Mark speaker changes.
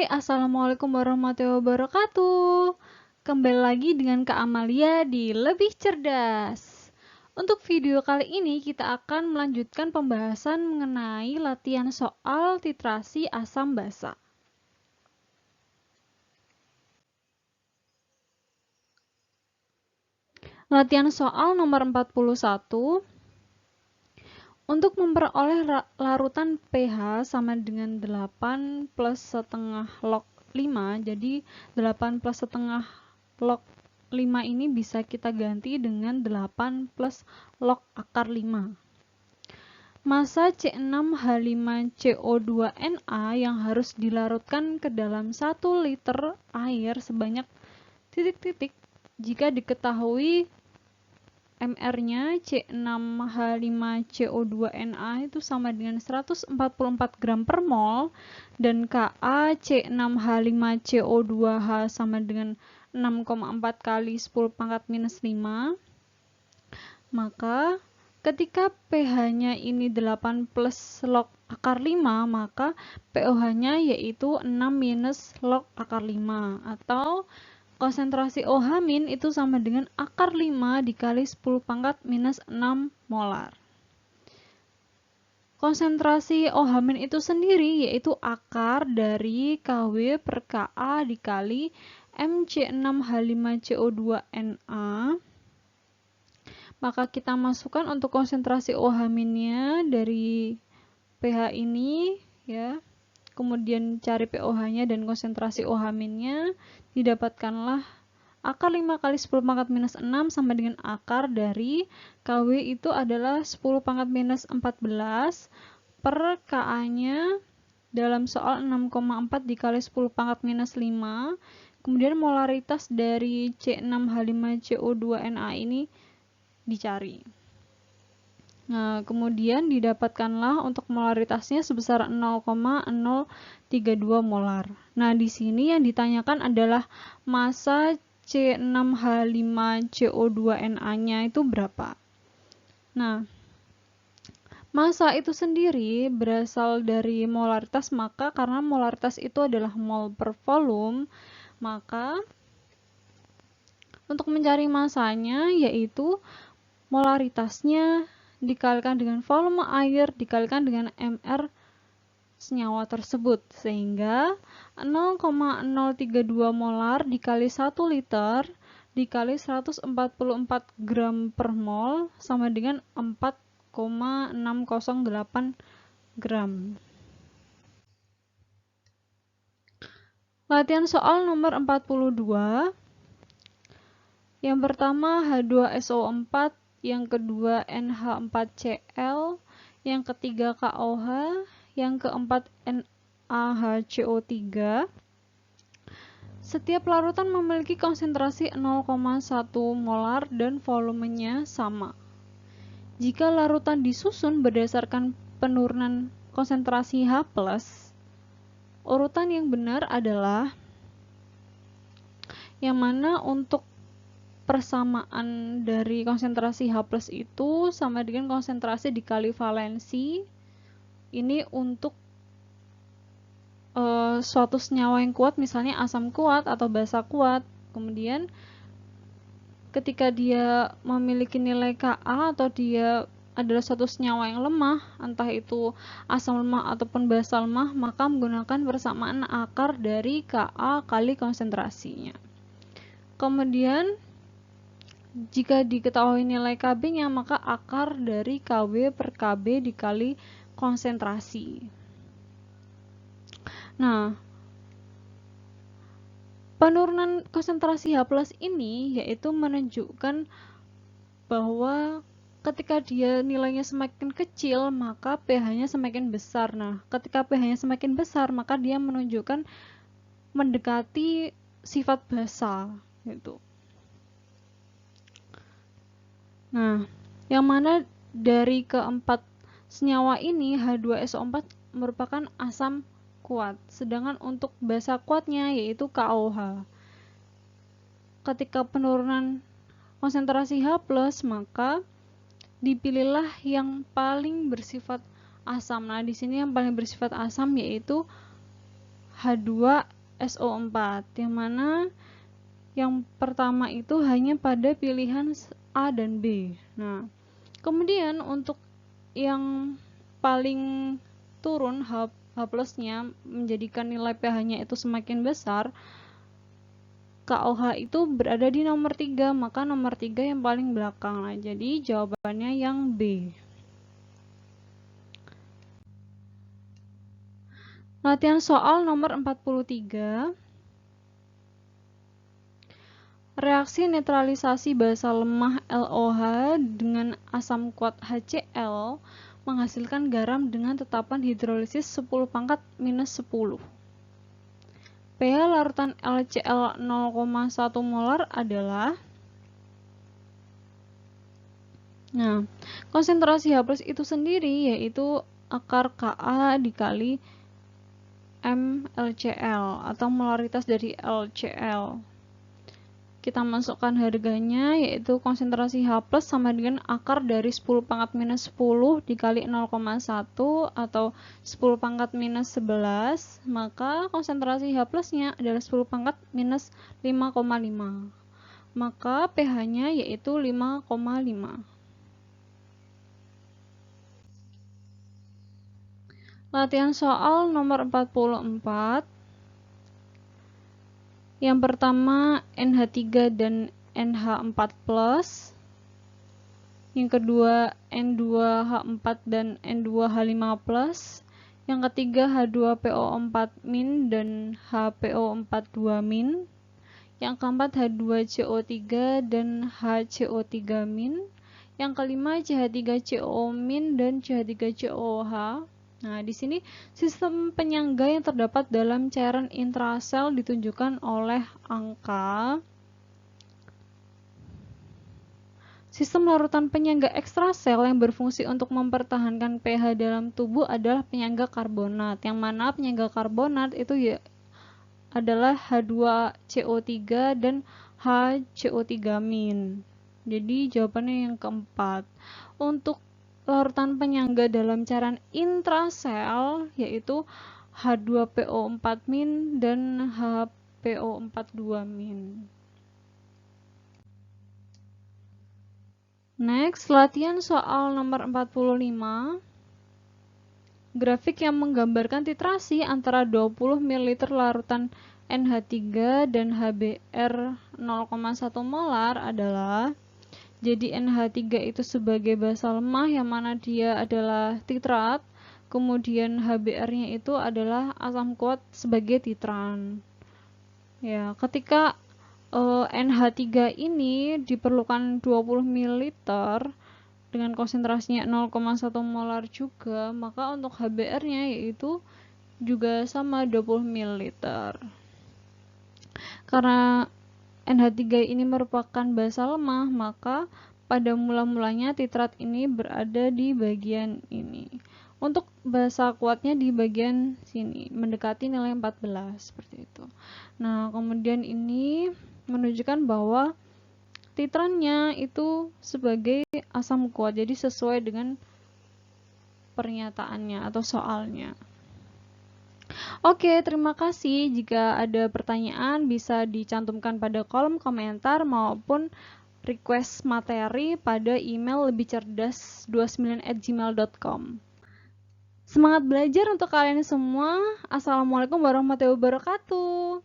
Speaker 1: Assalamualaikum warahmatullahi wabarakatuh. Kembali lagi dengan Kak Amalia di Lebih Cerdas. Untuk video kali ini kita akan melanjutkan pembahasan mengenai latihan soal titrasi asam basa. Latihan soal nomor 41. Untuk memperoleh larutan pH sama dengan 8 plus setengah log 5, jadi 8 plus setengah log 5 ini bisa kita ganti dengan 8 plus log akar 5. Massa C6H5CO2Na yang harus dilarutkan ke dalam 1 liter air sebanyak titik-titik jika diketahui MR-nya C6H5CO2Na itu sama dengan 144 gram per mol dan Ka C6H5CO2H sama dengan 6,4 kali 10 pangkat minus 5. Maka ketika pH-nya ini 8 plus log akar 5, maka pOH-nya yaitu 6 minus log akar 5 atau konsentrasi OH- itu sama dengan akar 5 dikali 10 pangkat minus 6 molar. Konsentrasi OH- itu sendiri yaitu akar dari Kw per Ka dikali MC6H5CO2Na. Maka kita masukkan untuk konsentrasi OH-nya dari pH ini ya. Kemudian cari pOH-nya dan konsentrasi OH-nya, didapatkanlah akar 5 kali 10 pangkat minus 6 sama dengan akar dari Kw itu adalah 10 pangkat minus 14 per Ka-nya dalam soal 6,4 dikali 10 pangkat minus 5. Kemudian molaritas dari C6H5CO2Na ini dicari. Nah, kemudian didapatkanlah untuk molaritasnya sebesar 0,032 molar. Nah, di sini yang ditanyakan adalah massa C6H5CO2Na-nya itu berapa. Nah, massa itu sendiri berasal dari molaritas, maka karena molaritas itu adalah mol per volume, maka untuk mencari massanya yaitu molaritasnya dikalikan dengan volume air dikalikan dengan MR senyawa tersebut, sehingga 0,032 molar dikali 1 liter dikali 144 gram per mol sama dengan 4,608 gram. Latihan soal nomor 42. Yang pertama H2SO4, yang kedua NH4Cl, yang ketiga KOH, yang keempat NaHCO3. Setiap larutan memiliki konsentrasi 0,1 molar dan volumenya sama. Jika larutan disusun berdasarkan penurunan konsentrasi H+, urutan yang benar adalah yang mana untuk persamaan dari konsentrasi H+ itu sama dengan konsentrasi dikali valensi. Ini untuk suatu senyawa yang kuat, misalnya asam kuat atau basa kuat. Kemudian ketika dia memiliki nilai Ka atau dia adalah suatu senyawa yang lemah, entah itu asam lemah ataupun basa lemah, maka menggunakan persamaan akar dari Ka kali konsentrasinya. Kemudian jika diketahui nilai Kb-nya, maka akar dari Kw per Kb dikali konsentrasi. Nah, penurunan konsentrasi H+ ini yaitu menunjukkan bahwa ketika dia nilainya semakin kecil, maka pH-nya semakin besar. Nah, ketika pH-nya semakin besar, maka dia menunjukkan mendekati sifat basa gitu. Nah, yang mana dari keempat senyawa ini H2SO4 merupakan asam kuat, sedangkan untuk basa kuatnya yaitu KOH. Ketika penurunan konsentrasi H+, maka dipilihlah yang paling bersifat asam. Nah, di sini yang paling bersifat asam yaitu H2 SO4, yang mana yang pertama itu hanya pada pilihan A dan B. Nah, kemudian untuk yang paling turun H plusnya menjadikan nilai pH-nya itu semakin besar, KOH itu berada di nomor 3, maka nomor 3 yang paling belakang. Nah, jadi jawabannya yang B. Latihan soal nomor 43. Reaksi netralisasi basa lemah LOH dengan asam kuat HCl menghasilkan garam dengan tetapan hidrolisis 10⁻⁻10. pH larutan LCl 0,1 molar adalah, nah, konsentrasi H+ itu sendiri yaitu akar Ka dikali M LCl atau molaritas dari LCl. Kita masukkan harganya, yaitu konsentrasi H+ sama dengan akar dari 10⁻⁻10 dikali 0,1 atau 10⁻⁻11, maka konsentrasi H+-nya adalah 10⁻⁻5,5. Maka pH-nya yaitu 5,5. Latihan soal nomor 44. Yang pertama NH3 dan NH4+, yang kedua N2H4 dan N2H5+, yang ketiga H2PO4- dan HPO42-, yang keempat H2CO3 dan HCO3-, yang kelima CH3CO- dan CH3COOH. Nah, di sini sistem penyangga yang terdapat dalam cairan intrasel ditunjukkan oleh angka. Sistem larutan penyangga ekstrasel yang berfungsi untuk mempertahankan pH dalam tubuh adalah penyangga karbonat, yang mana penyangga karbonat itu ya adalah H2CO3 dan HCO3-. Jadi jawabannya yang keempat. Untuk larutan penyangga dalam cairan intrasel yaitu H2PO4- dan HPO42-. Next, latihan soal nomor 45. Grafik yang menggambarkan titrasi antara 20 ml larutan NH3 dan HBr 0,1 molar adalah, jadi NH3 itu sebagai basa lemah yang mana dia adalah titrat, kemudian HBr-nya itu adalah asam kuat sebagai titran. Ya, ketika NH3 ini diperlukan 20 ml dengan konsentrasinya 0,1 molar juga, maka untuk HBr-nya yaitu juga sama 20 ml. Karena NH3 ini merupakan basa lemah, maka pada mula-mulanya titrat ini berada di bagian ini. Untuk basa kuatnya di bagian sini, mendekati nilai 14 seperti itu. Nah, kemudian ini menunjukkan bahwa titrannya itu sebagai asam kuat, jadi sesuai dengan pernyataannya atau soalnya. Oke, terima kasih. Jika ada pertanyaan bisa dicantumkan pada kolom komentar maupun request materi pada email lebihcerdas29@gmail.com. Semangat belajar untuk kalian semua. Assalamualaikum warahmatullahi wabarakatuh.